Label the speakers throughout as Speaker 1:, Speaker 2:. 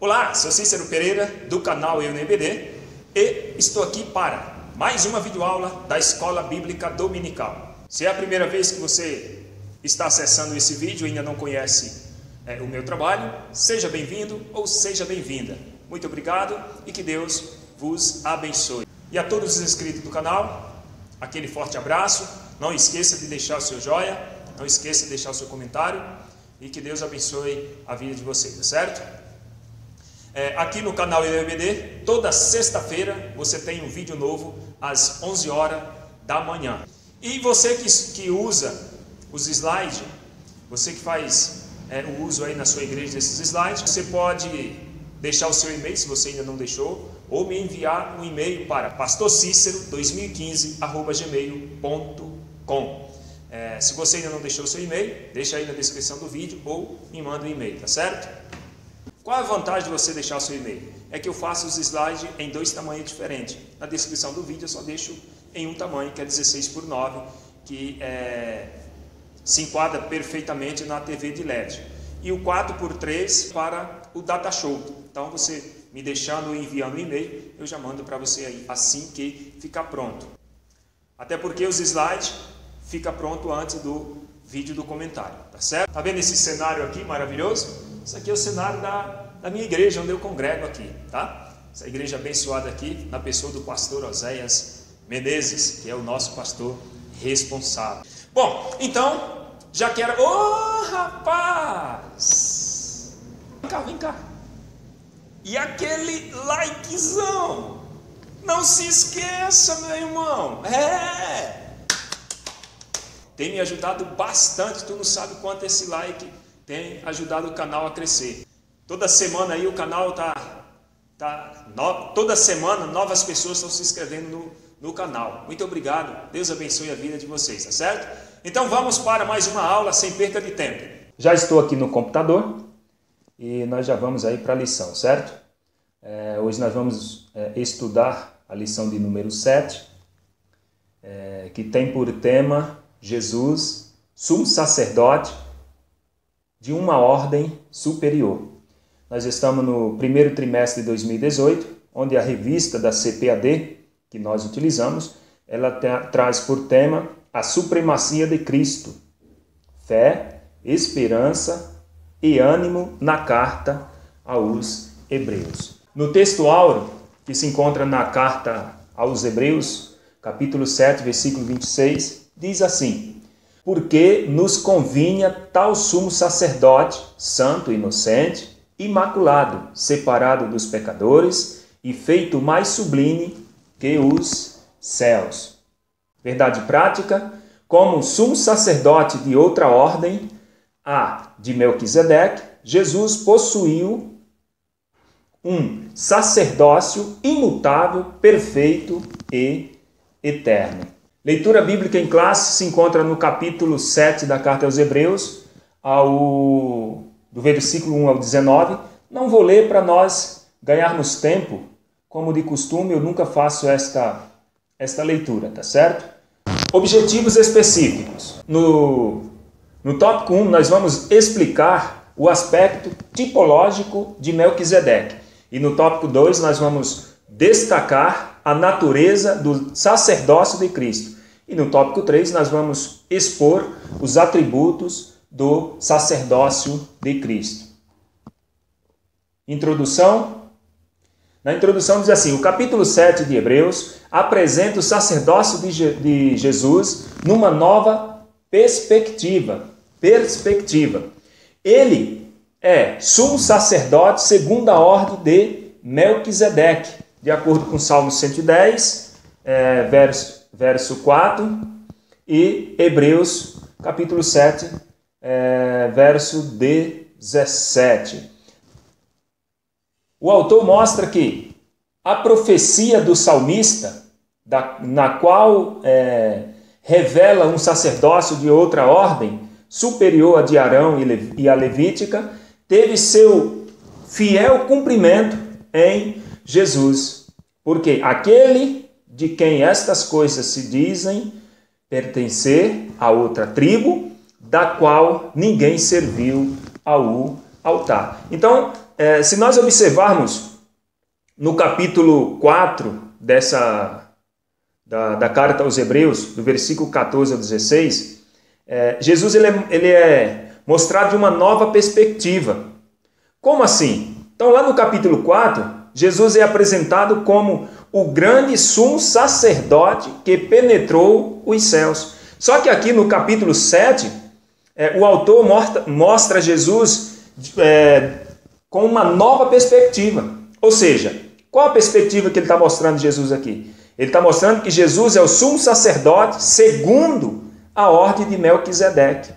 Speaker 1: Olá, sou Cícero Pereira do canal EBD e estou aqui para mais uma videoaula da Escola Bíblica Dominical. Se é a primeira vez que você está acessando esse vídeo e ainda não conhece o meu trabalho, seja bem-vindo ou seja bem-vinda. Muito obrigado e que Deus vos abençoe. E a todos os inscritos do canal, aquele forte abraço. Não esqueça de deixar o seu joinha, não esqueça de deixar o seu comentário e que Deus abençoe a vida de vocês, tá certo? Aqui no canal EBD, toda sexta-feira você tem um vídeo novo às 11 horas da manhã. E você que usa os slides, você que faz o uso aí na sua igreja desses slides, você pode deixar o seu e-mail, se você ainda não deixou, ou me enviar um e-mail para pastorcicero2015@gmail.com. Se você ainda não deixou o seu e-mail, deixa aí na descrição do vídeo ou me manda um e-mail, tá certo? Qual a vantagem de você deixar o seu e-mail? É que eu faço os slides em dois tamanhos diferentes. Na descrição do vídeo eu só deixo em um tamanho, que é 16:9, que se enquadra perfeitamente na TV de LED. E o 4:3 para o Data Show. Então você me deixando e enviando um e-mail, eu já mando para você aí, assim que ficar pronto. Até porque os slides ficam pronto antes do vídeo do comentário, tá certo? Tá vendo esse cenário aqui maravilhoso? Isso aqui é o cenário da minha igreja, onde eu congrego aqui, tá? Essa igreja abençoada aqui, na pessoa do pastor Oséias Menezes, que é o nosso pastor responsável. Bom, então, já quero... Ô, rapaz! Vem cá. E aquele likezão? Não se esqueça, meu irmão. Tem me ajudado bastante, tu não sabe quanto esse like tem ajudado o canal a crescer. Toda semana aí o canal toda semana novas pessoas estão se inscrevendo no canal. Muito obrigado, Deus abençoe a vida de vocês, tá certo? Então vamos para mais uma aula sem perca de tempo. Já estou aqui no computador e nós já vamos aí para a lição, certo? Hoje nós vamos estudar a lição de número 7, que tem por tema Jesus, sumo sacerdote de uma ordem superior. Nós estamos no primeiro trimestre de 2018, onde a revista da CPAD, que nós utilizamos, ela traz por tema a supremacia de Cristo, fé, esperança e ânimo na carta aos Hebreus. No texto áureo, que se encontra na carta aos Hebreus, capítulo 7, versículo 26, diz assim: porque nos convinha tal sumo sacerdote, santo, inocente, imaculado, separado dos pecadores e feito mais sublime que os céus. Verdade prática, como sumo sacerdote de outra ordem, a de Melquisedeque, Jesus possuiu um sacerdócio imutável, perfeito e eterno. Leitura bíblica em classe se encontra no capítulo 7 da carta aos Hebreus, do versículo 1 ao 19. Não vou ler para nós ganharmos tempo, como de costume, eu nunca faço esta leitura, tá certo? Objetivos específicos. No tópico 1, nós vamos explicar o aspecto tipológico de Melquisedeque. E no tópico 2, nós vamos destacar a natureza do sacerdócio de Cristo. E no tópico 3 nós vamos expor os atributos do sacerdócio de Cristo. Introdução. Na introdução diz assim: o capítulo 7 de Hebreus apresenta o sacerdócio de Jesus numa nova perspectiva. Ele é sumo sacerdote segundo a ordem de Melquisedeque, de acordo com Salmo 110, verso 4, e Hebreus, capítulo 7, verso 17. O autor mostra que a profecia do salmista, na qual revela um sacerdócio de outra ordem, superior a de Arão e a levítica, teve seu fiel cumprimento em Jesus, porque aquele de quem estas coisas se dizem pertencer a outra tribo, da qual ninguém serviu ao altar. Então, se nós observarmos no capítulo 4 da carta aos Hebreus, do versículo 14 ao 16, Jesus ele é mostrado de uma nova perspectiva. Como assim? Então, lá no capítulo 4, Jesus é apresentado como o grande sumo sacerdote que penetrou os céus. Só que aqui no capítulo 7, o autor mostra Jesus com uma nova perspectiva. Ou seja, qual a perspectiva que ele está mostrando de Jesus aqui? Ele está mostrando que Jesus é o sumo sacerdote segundo a ordem de Melquisedeque.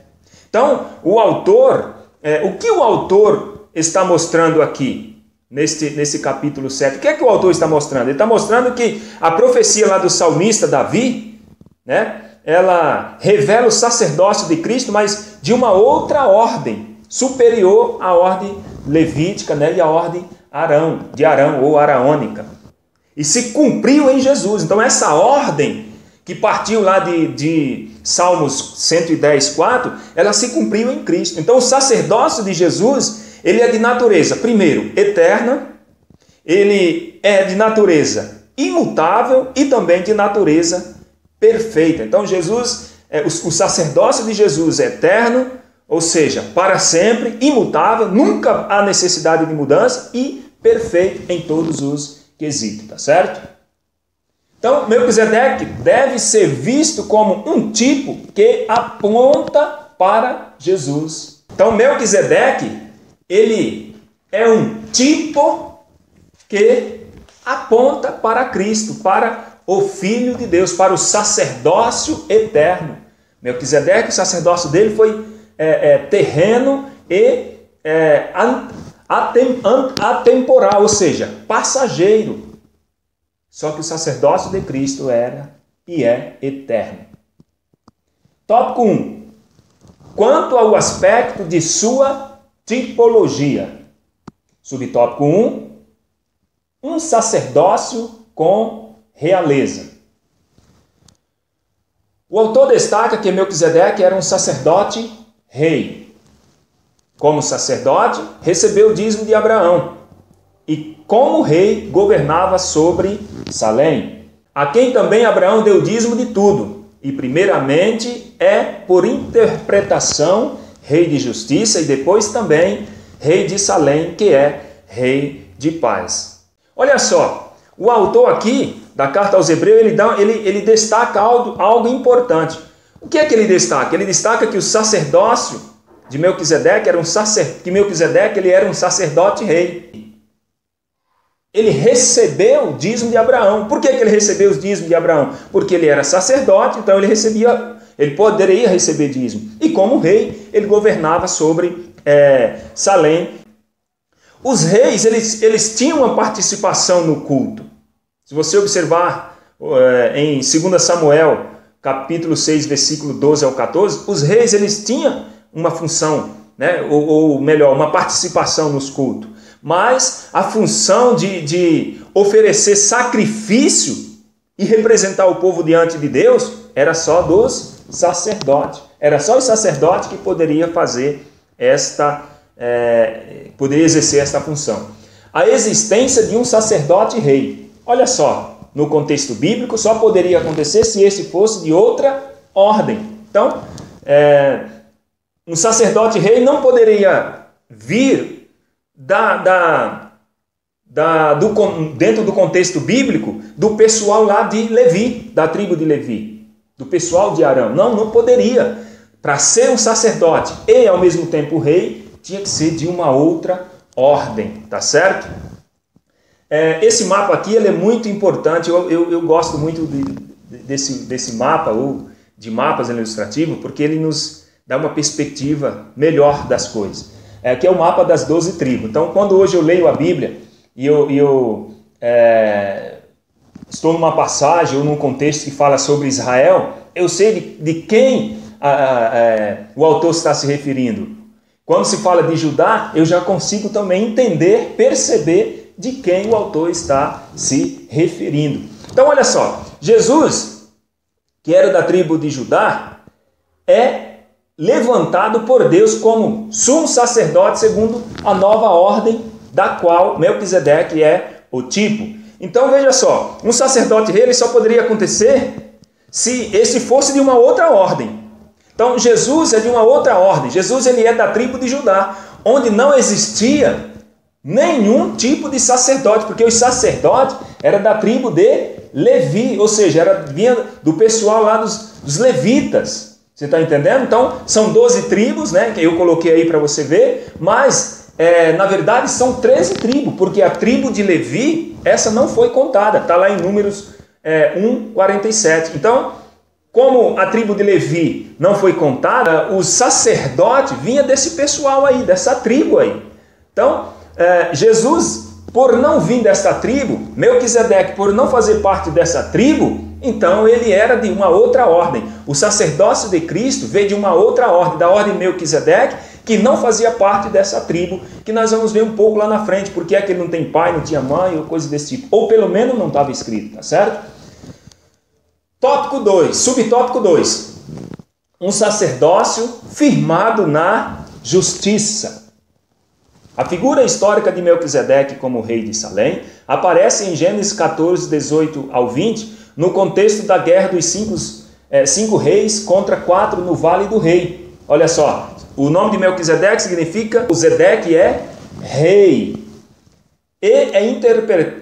Speaker 1: Então, o que o autor está mostrando aqui, nesse capítulo 7? O que é que o autor está mostrando? Ele está mostrando que a profecia lá do salmista Davi, né, ela revela o sacerdócio de Cristo, mas de uma outra ordem, superior à ordem levítica, né, e à ordem de Arão ou araônica. E se cumpriu em Jesus. Então essa ordem que partiu lá de Salmos 110:4, ela se cumpriu em Cristo. Então o sacerdócio de Jesus, ele é de natureza, primeiro, eterna, ele é de natureza imutável e também de natureza perfeita. Então Jesus, o sacerdócio de Jesus é eterno, ou seja, para sempre, imutável, nunca há necessidade de mudança e perfeito em todos os quesitos, tá certo? Então, Melquisedeque deve ser visto como um tipo que aponta para Jesus. Então, Melquisedeque, ele é um tipo que aponta para Cristo, para o Filho de Deus, para o sacerdócio eterno. Melquisedeque, o sacerdócio dele foi terreno e atemporal, ou seja, passageiro. Só que o sacerdócio de Cristo era e é eterno. Tópico 1. Quanto ao aspecto de sua tipologia. Subtópico 1. Um sacerdócio com realeza. O autor destaca que Melquisedeque era um sacerdote rei. Como sacerdote, recebeu o dízimo de Abraão. E como rei, governava sobre Salém, a quem também Abraão deu dízimo de tudo. E primeiramente por interpretação, rei de justiça, e depois também rei de Salém, que é rei de paz. Olha só, o autor aqui da carta aos Hebreus, ele destaca algo importante. O que é que ele destaca? Ele destaca que o sacerdócio de Melquisedeque era ele era um sacerdote rei. Ele recebeu o dízimo de Abraão. Por que ele recebeu o dízimo de Abraão? Porque ele era sacerdote, então ele poderia receber dízimo. E como rei, ele governava sobre Salém. Os reis, eles tinham uma participação no culto. Se você observar em 2 Samuel, capítulo 6, versículo 12 ao 14, os reis, eles tinham uma função, né? ou melhor, uma participação nos cultos. Mas a função de oferecer sacrifício e representar o povo diante de Deus era só dos sacerdotes. Era só o sacerdote que poderia fazer poderia exercer esta função. A existência de um sacerdote rei. Olha só, no contexto bíblico, só poderia acontecer se esse fosse de outra ordem. Então, um sacerdote rei não poderia vir dentro do contexto bíblico do pessoal lá de Levi, da tribo de Levi, do pessoal de Arão. Não poderia. Para ser um sacerdote e ao mesmo tempo rei, tinha que ser de uma outra ordem, tá certo? Esse mapa aqui ele é muito importante. Eu gosto muito desse mapa, ou de mapas ilustrativos, porque ele nos dá uma perspectiva melhor das coisas. Que é o mapa das 12 tribos. Então, quando hoje eu leio a Bíblia e eu estou numa passagem ou num contexto que fala sobre Israel, eu sei de quem o autor está se referindo. Quando se fala de Judá, eu já consigo também entender, perceber de quem o autor está se referindo. Então, olha só, Jesus, que era da tribo de Judá, é levantado por Deus como sumo sacerdote segundo a nova ordem da qual Melquisedeque é o tipo. Então veja só, um sacerdote rei ele só poderia acontecer se esse fosse de uma outra ordem. Então Jesus é de uma outra ordem. Jesus ele é da tribo de Judá, onde não existia nenhum tipo de sacerdote, porque os sacerdotes eram da tribo de Levi, ou seja, vinha do pessoal lá dos levitas. Você está entendendo? Então são 12 tribos, né, que eu coloquei aí para você ver, mas na verdade são 13 tribos, porque a tribo de Levi, essa não foi contada, está lá em Números 1:47. Então, como a tribo de Levi não foi contada, o sacerdote vinha desse pessoal aí, dessa tribo aí. Então, Jesus, por não vir dessa tribo, Melquisedeque, por não fazer parte dessa tribo, então ele era de uma outra ordem. O sacerdócio de Cristo veio de uma outra ordem, da ordem de Melquisedeque, que não fazia parte dessa tribo, que nós vamos ver um pouco lá na frente, porque é que ele não tem pai, não tinha mãe, ou coisa desse tipo. Ou pelo menos não estava escrito, tá certo? Tópico 2, subtópico 2. Um sacerdócio firmado na justiça. A figura histórica de Melquisedeque como rei de Salém aparece em Gênesis 14, 18 ao 20, no contexto da guerra dos cinco reis contra 4 no Vale do Rei. Olha só, o nome de Melquisedeque significa, o Zedeque é rei. E é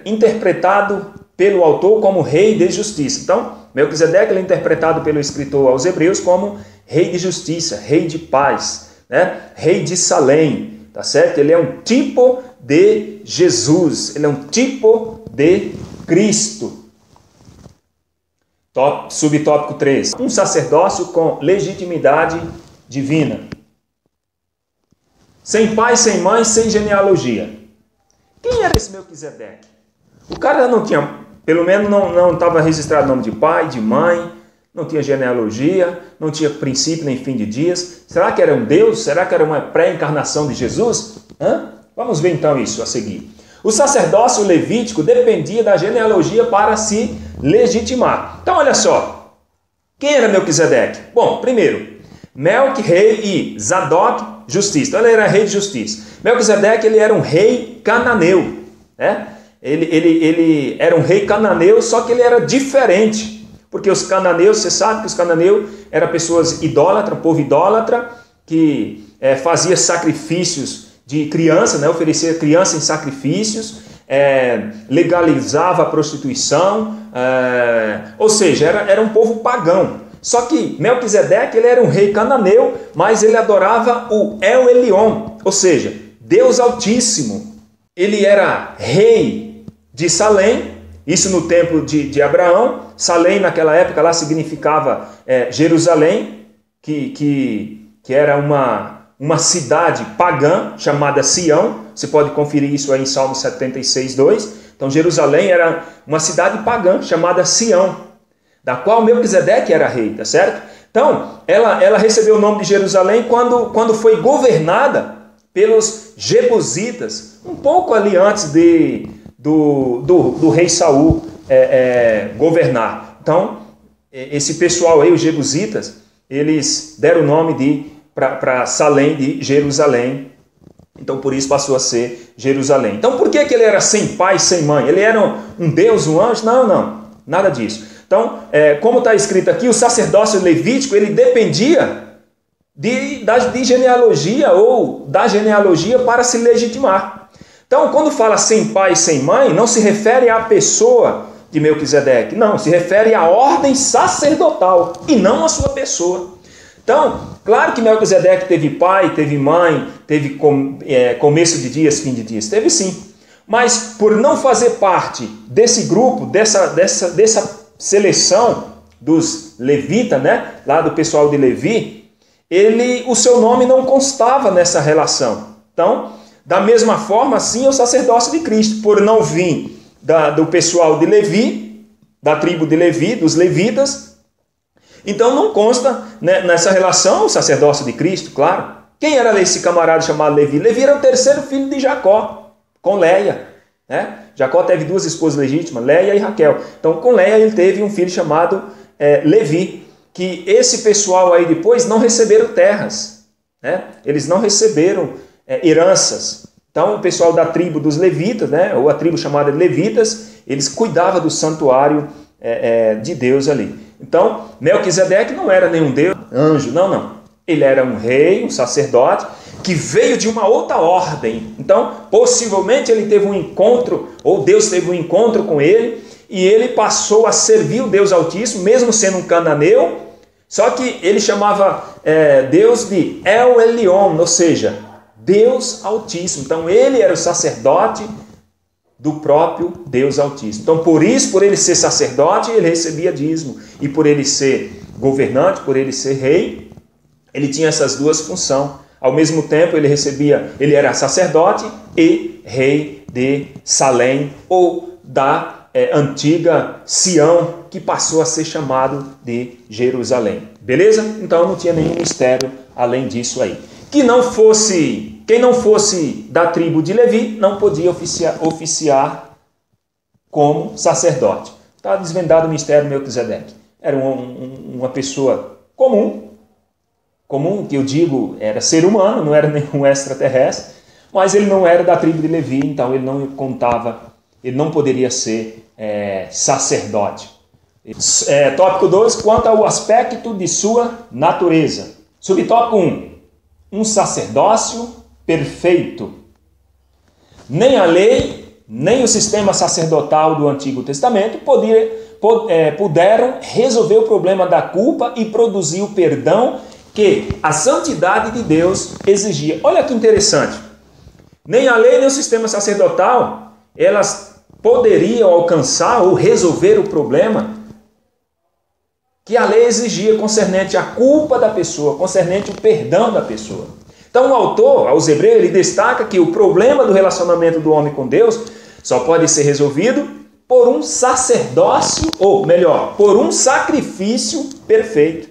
Speaker 1: interpretado pelo autor como rei de justiça. Então, Melquisedeque é interpretado pelo escritor aos Hebreus como rei de justiça, rei de paz, né? Rei de Salém, tá certo? Ele é um tipo de Jesus, ele é um tipo de Cristo. Subtópico 3. Um sacerdócio com legitimidade divina. Sem pai, sem mãe, sem genealogia. Quem era esse Melquisedeque? O cara não tinha, pelo menos não estava registrado nome de pai, de mãe, não tinha genealogia, não tinha princípio nem fim de dias. Será que era um Deus? Será que era uma pré-encarnação de Jesus? Vamos ver então isso a seguir. O sacerdócio levítico dependia da genealogia para se legitimar. Então olha só, quem era Melquisedeque? Bom, primeiro, Melque, rei, e Zadok, justiça. Então ele era rei de justiça. Melquisedeque ele era um rei cananeu, né? Ele era um rei cananeu, só que ele era diferente, porque os cananeus, você sabe que os cananeus eram pessoas idólatras, povo idólatra, que fazia sacrifícios de criança, né? Oferecia criança em sacrifícios, legalizava a prostituição, ou seja, era um povo pagão. Só que Melquisedeque ele era um rei cananeu, mas ele adorava o El Elyon, ou seja, Deus Altíssimo. Ele era rei de Salém, isso no templo de Abraão. Salém naquela época lá significava Jerusalém, que era uma cidade pagã chamada Sião. Você pode conferir isso aí em Salmo 76:2. Então Jerusalém era uma cidade pagã chamada Sião, da qual Melquisedeque era rei, tá certo? Então ela recebeu o nome de Jerusalém quando foi governada pelos Jebusitas, um pouco ali antes do rei Saul governar. Então, esse pessoal aí, os Jebusitas, eles deram o nome para Salém de Jerusalém. Então, por isso passou a ser Jerusalém. Então, por que ele era sem pai, sem mãe? Ele era um deus, um anjo? Não, nada disso. Então, como está escrito aqui, o sacerdócio levítico, ele dependia de genealogia ou da genealogia para se legitimar. Então, quando fala sem pai e sem mãe, não se refere à pessoa de Melquisedeque, não, se refere à ordem sacerdotal e não à sua pessoa. Então, claro que Melquisedeque teve pai, teve mãe, teve começo de dias, fim de dias, teve sim. Mas por não fazer parte desse grupo, dessa seleção dos levitas, né, lá do pessoal de Levi, o seu nome não constava nessa relação. Então, da mesma forma, assim é o sacerdócio de Cristo, por não vir do pessoal de Levi, da tribo de Levi, dos levitas, então não consta, né, nessa relação o sacerdócio de Cristo, claro. Quem era esse camarada chamado Levi? Levi era o terceiro filho de Jacó, com Leia, né? Jacó teve duas esposas legítimas, Leia e Raquel. Então, com Leia ele teve um filho chamado Levi, que esse pessoal aí depois não receberam terras, né? Eles não receberam heranças. Então o pessoal da tribo dos levitas, né, ou a tribo chamada de levitas, eles cuidavam do santuário de Deus ali. Então Melquisedeque não era nenhum deus, anjo, não. Ele era um rei, um sacerdote, que veio de uma outra ordem. Então possivelmente ele teve um encontro, ou Deus teve um encontro com ele, e ele passou a servir o Deus Altíssimo, mesmo sendo um cananeu. Só que ele chamava Deus de El Elyon, ou seja, Deus Altíssimo. Então ele era o sacerdote do próprio Deus Altíssimo. Então por isso, por ele ser sacerdote, ele recebia dízimo. E por ele ser governante, por ele ser rei, ele tinha essas duas funções. Ao mesmo tempo ele era sacerdote e rei de Salém, ou da antiga Sião, que passou a ser chamado de Jerusalém. Beleza? Então não tinha nenhum mistério além disso aí. Quem não fosse da tribo de Levi não podia oficiar como sacerdote. Está desvendado o mistério de Melquisedeque. Era uma pessoa comum, que eu digo era ser humano, não era nenhum extraterrestre, mas ele não era da tribo de Levi, então ele não poderia ser sacerdote. Tópico 2, quanto ao aspecto de sua natureza. Subtópico 1, um sacerdócio perfeito. Nem a lei, nem o sistema sacerdotal do Antigo Testamento puderam resolver o problema da culpa e produzir o perdão que a santidade de Deus exigia. Olha que interessante. Nem a lei, nem o sistema sacerdotal, elas poderiam alcançar ou resolver o problema que a lei exigia concernente à culpa da pessoa, concernente ao perdão da pessoa. Então o autor, aos Hebreus, ele destaca que o problema do relacionamento do homem com Deus só pode ser resolvido por um sacerdócio, ou melhor, por um sacrifício perfeito.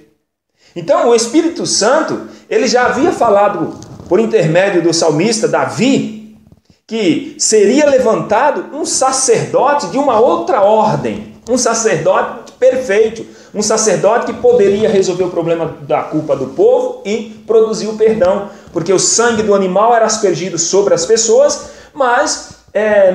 Speaker 1: Então o Espírito Santo, ele já havia falado por intermédio do salmista Davi, que seria levantado um sacerdote de uma outra ordem, um sacerdote perfeito, um sacerdote que poderia resolver o problema da culpa do povo e produzir o perdão, porque o sangue do animal era aspergido sobre as pessoas, mas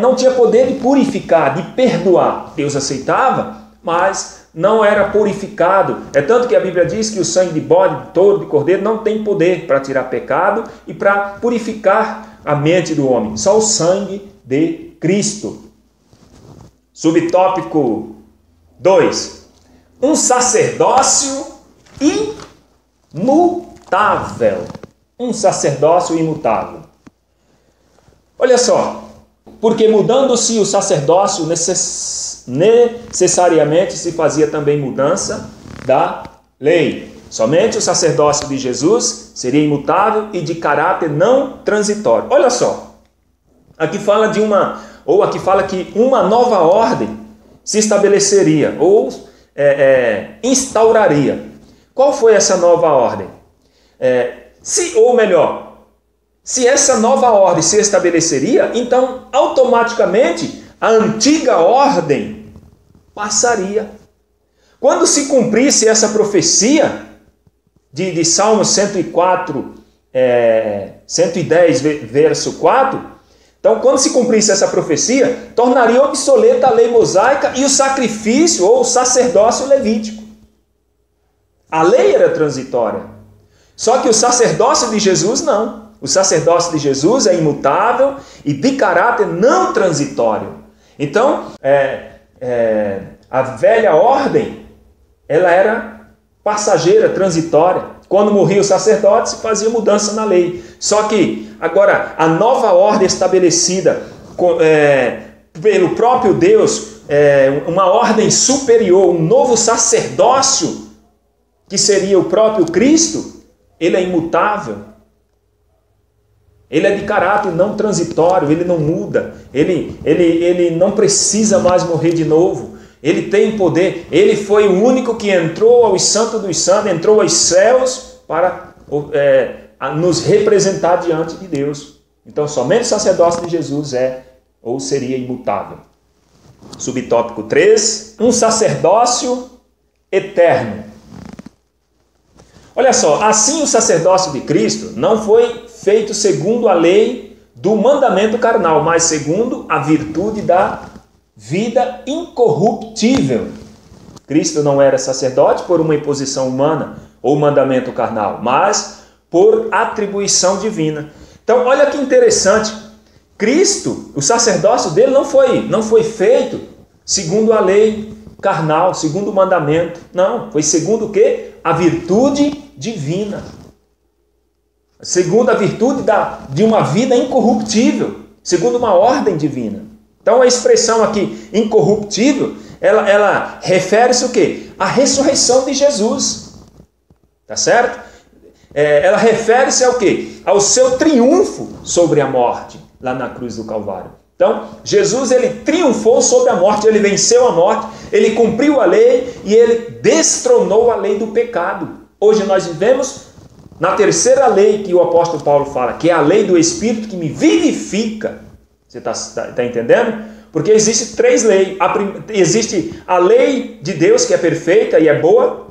Speaker 1: não tinha poder de purificar, de perdoar. Deus aceitava, mas não era purificado. É tanto que a Bíblia diz que o sangue de bode, de touro, de cordeiro não tem poder para tirar pecado e para purificar a mente do homem. Só o sangue de Cristo. Subtópico 2. Um sacerdócio imutável. Um sacerdócio imutável. Olha só, porque mudando-se o sacerdócio, necessariamente se fazia também mudança da lei. Somente o sacerdócio de Jesus seria imutável e de caráter não transitório. Olha só, aqui fala aqui fala que uma nova ordem se estabeleceria ou instauraria. Qual foi essa nova ordem? Se essa nova ordem se estabeleceria, então automaticamente a antiga ordem passaria. Quando se cumprisse essa profecia de Salmo 104, 110, verso 4, então quando se cumprisse essa profecia, tornaria obsoleta a lei mosaica e o sacrifício ou o sacerdócio levítico. A lei era transitória, só que o sacerdócio de Jesus não. O sacerdócio de Jesus é imutável e de caráter não transitório. Então, a velha ordem, ela era passageira, transitória. Quando morria o sacerdote, se fazia mudança na lei. Só que, agora, a nova ordem estabelecida pelo próprio Deus, uma ordem superior, um novo sacerdócio, que seria o próprio Cristo, ele é imutável. Ele é de caráter não transitório, ele não muda, ele não precisa mais morrer de novo, ele tem poder, ele foi o único que entrou aos santos dos santos, entrou aos céus para nos representar diante de Deus. Então somente o sacerdócio de Jesus seria imutável. Subtópico 3, um sacerdócio eterno. Olha só, assim o sacerdócio de Cristo não foi feito segundo a lei do mandamento carnal, mas segundo a virtude da vida incorruptível. Cristo não era sacerdote por uma imposição humana ou mandamento carnal, mas por atribuição divina. Então, olha que interessante. Cristo, o sacerdócio dele não foi feito segundo a lei carnal, segundo o mandamento. Não, foi segundo o quê? A virtude divina. Segundo a virtude de uma vida incorruptível, segundo uma ordem divina. Então a expressão aqui, incorruptível, ela refere-se o quê? À ressurreição de Jesus. Tá certo? Ela refere-se ao quê? Ao seu triunfo sobre a morte, lá na cruz do Calvário. Então, Jesus, ele triunfou sobre a morte, ele venceu a morte, ele cumpriu a lei e ele destronou a lei do pecado. Hoje nós vivemos na terceira lei que o apóstolo Paulo fala, que é a lei do Espírito que me vivifica. Você está entendendo? Porque existem três leis. Existe a lei de Deus, que é perfeita e é boa,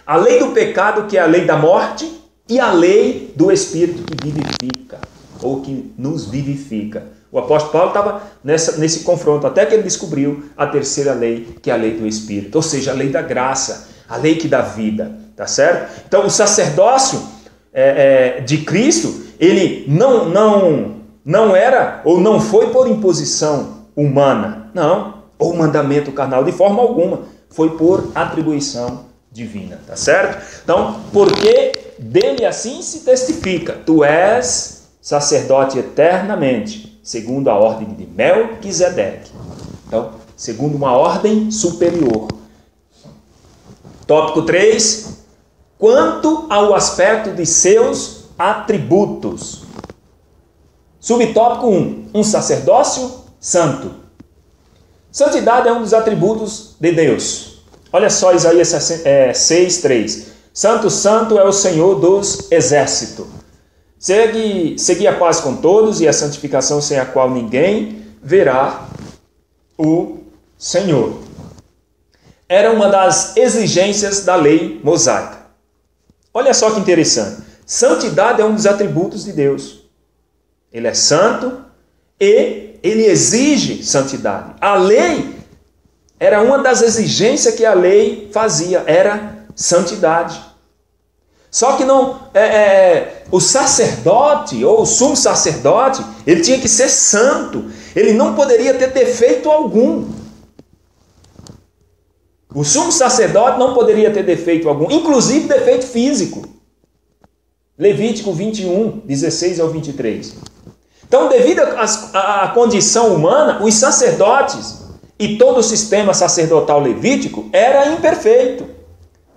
Speaker 1: a lei do pecado, que é a lei da morte, e a lei do Espírito que vivifica, ou que nos vivifica. O apóstolo Paulo estava nesse confronto, até que ele descobriu a terceira lei, que é a lei do Espírito, ou seja, a lei da graça, a lei que dá vida, tá certo? Então, o sacerdócio de Cristo, ele não era, ou não foi por imposição humana, não, ou mandamento carnal, de forma alguma, foi por atribuição divina, tá certo? Então, porque dele assim se testifica, tu és sacerdote eternamente, segundo a ordem de Melquisedeque. Então, segundo uma ordem superior. Tópico 3, quanto ao aspecto de seus atributos. Subtópico 1, um sacerdócio santo. Santidade é um dos atributos de Deus. Olha só Isaías 6:3. Santo, santo é o Senhor dos exércitos. Segui a paz com todos e a santificação sem a qual ninguém verá o Senhor. Era uma das exigências da lei mosaica. Olha só que interessante. Santidade é um dos atributos de Deus. Ele é santo e ele exige santidade. A lei era uma das exigências que a lei fazia, era santidade. Só que não, o sacerdote ou o sumo sacerdote, ele tinha que ser santo. Ele não poderia ter defeito algum. O sumo sacerdote não poderia ter defeito algum, inclusive defeito físico. Levítico 21, 16 ao 23. Então, devido à condição humana, os sacerdotes e todo o sistema sacerdotal levítico era imperfeito.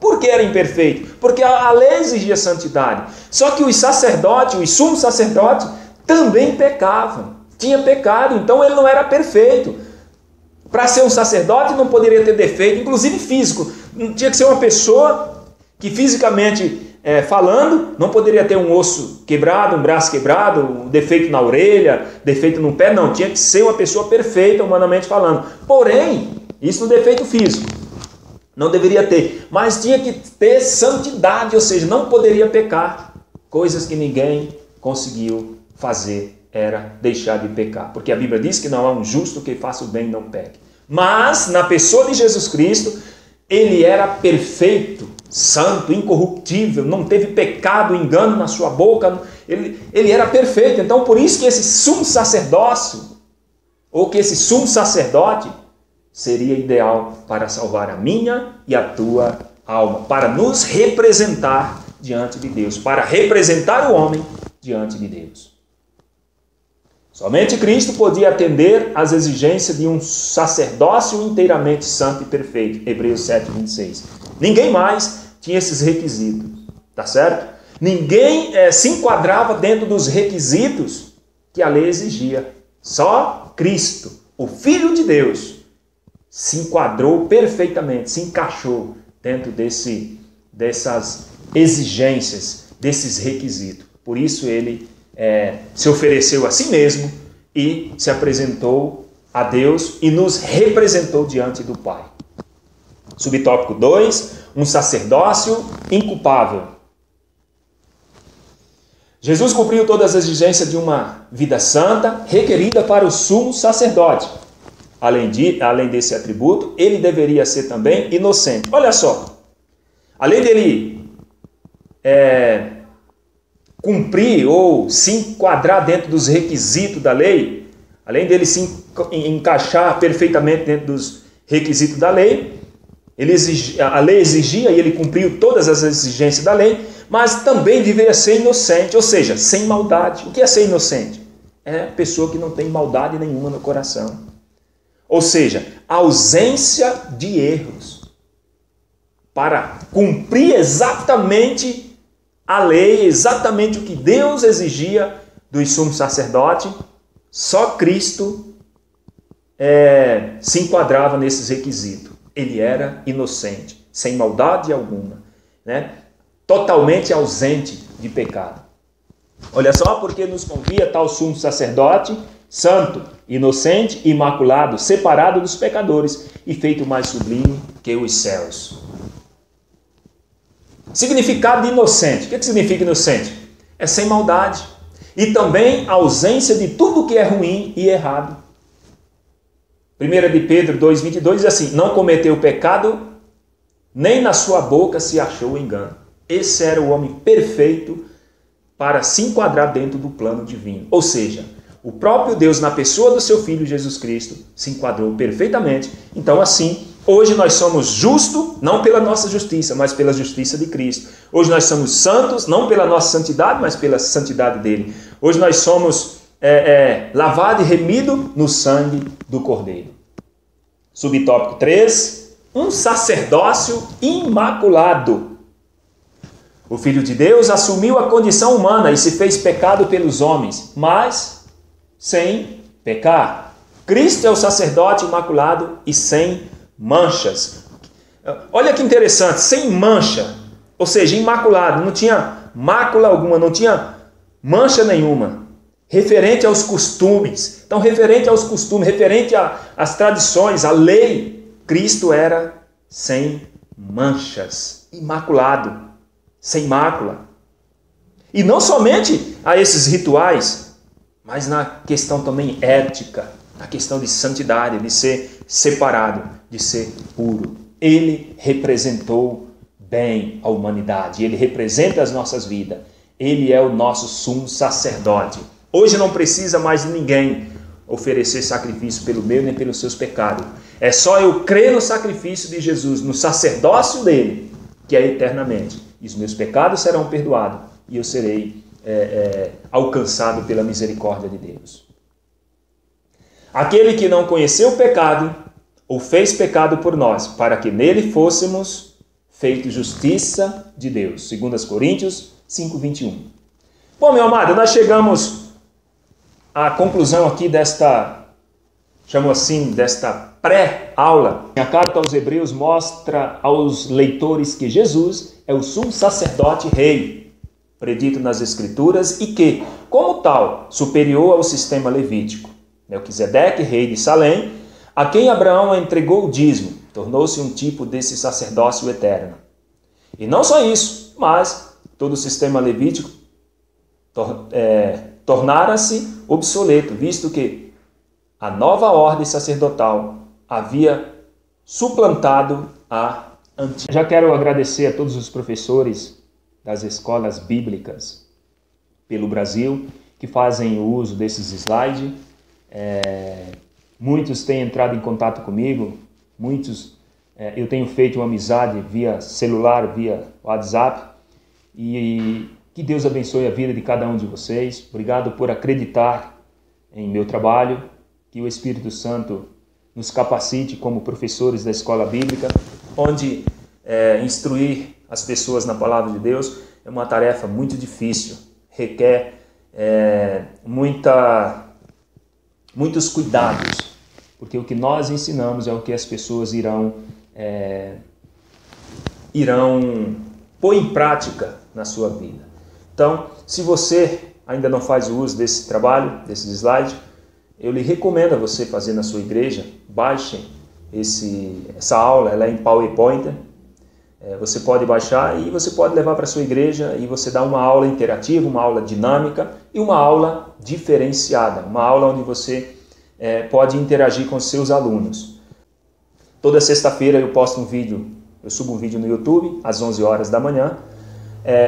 Speaker 1: Por que era imperfeito? Porque a lei exigia santidade. Só que os sacerdotes, os sumos sacerdotes, também pecavam. Tinha pecado, então ele não era perfeito. Para ser um sacerdote não poderia ter defeito, inclusive físico. Tinha que ser uma pessoa que fisicamente falando, não poderia ter um osso quebrado, um braço quebrado, um defeito na orelha, defeito no pé, não. Tinha que ser uma pessoa perfeita, humanamente falando. Porém, isso no defeito físico. Não deveria ter, mas tinha que ter santidade, ou seja, não poderia pecar. Coisas que ninguém conseguiu fazer era deixar de pecar. Porque a Bíblia diz que não há um justo que faça o bem e não peque. Mas, na pessoa de Jesus Cristo, ele era perfeito, santo, incorruptível, não teve pecado, engano na sua boca. Ele era perfeito. Então, por isso que esse sumo sacerdócio, ou que esse sumo sacerdote, seria ideal para salvar a minha e a tua alma, para nos representar diante de Deus, para representar o homem diante de Deus. Somente Cristo podia atender às exigências de um sacerdócio inteiramente santo e perfeito. Hebreus 7:26. Ninguém mais tinha esses requisitos, tá certo? Ninguém se enquadrava dentro dos requisitos que a lei exigia. Só Cristo, o Filho de Deus, se enquadrou perfeitamente, se encaixou dentro dessas exigências, desses requisitos. Por isso ele se ofereceu a si mesmo e se apresentou a Deus e nos representou diante do Pai. Subtópico 2, um sacerdócio inculpável. Jesus cumpriu todas as exigências de uma vida santa, requerida para o sumo sacerdote. Além desse atributo, ele deveria ser também inocente. Olha só, além dele cumprir ou se enquadrar dentro dos requisitos da lei, além dele se encaixar perfeitamente dentro dos requisitos da lei, a lei exigia e ele cumpriu todas as exigências da lei, mas também deveria ser inocente, ou seja, sem maldade. O que é ser inocente? É a pessoa que não tem maldade nenhuma no coração. Ou seja, ausência de erros. Para cumprir exatamente a lei, exatamente o que Deus exigia do sumo sacerdote, só Cristo se enquadrava nesses requisitos. Ele era inocente, sem maldade alguma, né? Totalmente ausente de pecado. Olha só, porque nos convia tal sumo sacerdote, santo, inocente, imaculado, separado dos pecadores e feito mais sublime que os céus. Significado de inocente. O que significa inocente? É sem maldade. E também a ausência de tudo que é ruim e errado. 1 de Pedro 2,22 diz assim: não cometeu pecado, nem na sua boca se achou engano. Esse era o homem perfeito para se enquadrar dentro do plano divino. Ou seja, o próprio Deus, na pessoa do seu Filho Jesus Cristo, se enquadrou perfeitamente. Então, assim, hoje nós somos justos, não pela nossa justiça, mas pela justiça de Cristo. Hoje nós somos santos, não pela nossa santidade, mas pela santidade dele. Hoje nós somos lavado e remido no sangue do Cordeiro. Subtópico 3, um sacerdócio imaculado. O Filho de Deus assumiu a condição humana e se fez pecado pelos homens, mas sem pecar. Cristo é o sacerdote imaculado e sem manchas. Olha que interessante, sem mancha, ou seja, imaculado, não tinha mácula alguma, não tinha mancha nenhuma. Referente aos costumes. Então, referente aos costumes, referente às tradições, à lei, Cristo era sem manchas, imaculado, sem mácula. E não somente a esses rituais, mas na questão também ética, na questão de santidade, de ser separado, de ser puro. Ele representou bem a humanidade, ele representa as nossas vidas. Ele é o nosso sumo sacerdote. Hoje não precisa mais de ninguém oferecer sacrifício pelo meu nem pelos seus pecados. É só eu crer no sacrifício de Jesus, no sacerdócio dele, que é eternamente. E os meus pecados serão perdoados e eu serei alcançado pela misericórdia de Deus. Aquele que não conheceu o pecado, o fez pecado por nós, para que nele fôssemos feitos justiça de Deus. 2 Coríntios 5:21. Bom, meu amado, nós chegamos à conclusão aqui desta pré-aula. A carta aos Hebreus mostra aos leitores que Jesus é o sumo sacerdote rei, predito nas Escrituras, e que, como tal, superior ao sistema levítico. Melquisedeque, rei de Salém, a quem Abraão entregou o dízimo, tornou-se um tipo desse sacerdócio eterno. E não só isso, mas todo o sistema levítico tornara-se obsoleto, visto que a nova ordem sacerdotal havia suplantado a antiga. Já quero agradecer a todos os professores das escolas bíblicas pelo Brasil que fazem o uso desses slides. Muitos têm entrado em contato comigo, eu tenho feito uma amizade via celular, via WhatsApp, e que Deus abençoe a vida de cada um de vocês. Obrigado por acreditar em meu trabalho, que o Espírito Santo nos capacite como professores da escola bíblica, onde instruir as pessoas na palavra de Deus é uma tarefa muito difícil, requer muitos cuidados, porque o que nós ensinamos é o que as pessoas irão pôr em prática na sua vida. Então, se você ainda não faz o uso desse trabalho, desses slides, eu lhe recomendo a você fazer na sua igreja. Baixe essa aula, ela é em PowerPoint. Você pode baixar e você pode levar para a sua igreja e você dá uma aula interativa, uma aula dinâmica e uma aula diferenciada, uma aula onde você pode interagir com os seus alunos. Toda sexta-feira eu posto um vídeo, eu subo um vídeo no YouTube às 11 horas da manhã,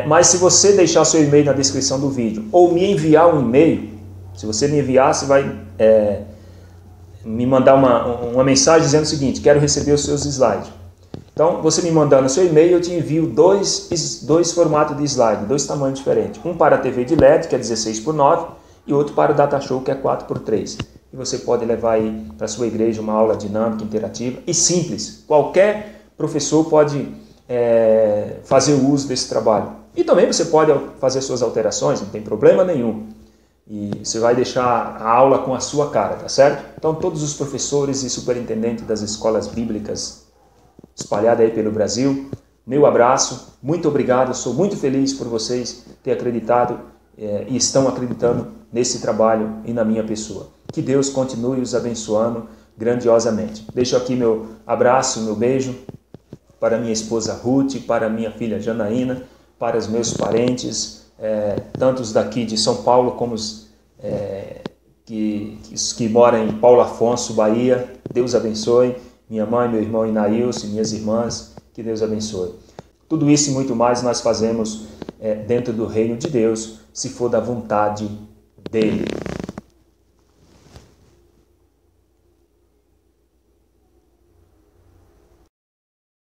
Speaker 1: mas se você deixar o seu e-mail na descrição do vídeo ou me enviar um e-mail, se você me enviar, você vai me mandar uma mensagem dizendo o seguinte: quero receber os seus slides. Então, você me mandando o seu e-mail, eu te envio dois formatos de slide, 2 tamanhos diferentes. Um para a TV de LED, que é 16:9, e outro para o Data Show, que é 4:3. E você pode levar aí para a sua igreja uma aula dinâmica, interativa e simples. Qualquer professor pode fazer o uso desse trabalho. E também você pode fazer suas alterações, não tem problema nenhum. E você vai deixar a aula com a sua cara, tá certo? Então, todos os professores e superintendentes das escolas bíblicas espalhada aí pelo Brasil, meu abraço, muito obrigado, sou muito feliz por vocês terem acreditado e estão acreditando nesse trabalho e na minha pessoa. Que Deus continue os abençoando grandiosamente. Deixo aqui meu abraço, meu beijo para minha esposa Ruth, para minha filha Janaína, para os meus parentes, tantos daqui de São Paulo como os que moram em Paulo Afonso, Bahia. Deus abençoe. Minha mãe, meu irmão Inailson, minhas irmãs, que Deus abençoe. Tudo isso e muito mais nós fazemos dentro do reino de Deus, se for da vontade dEle.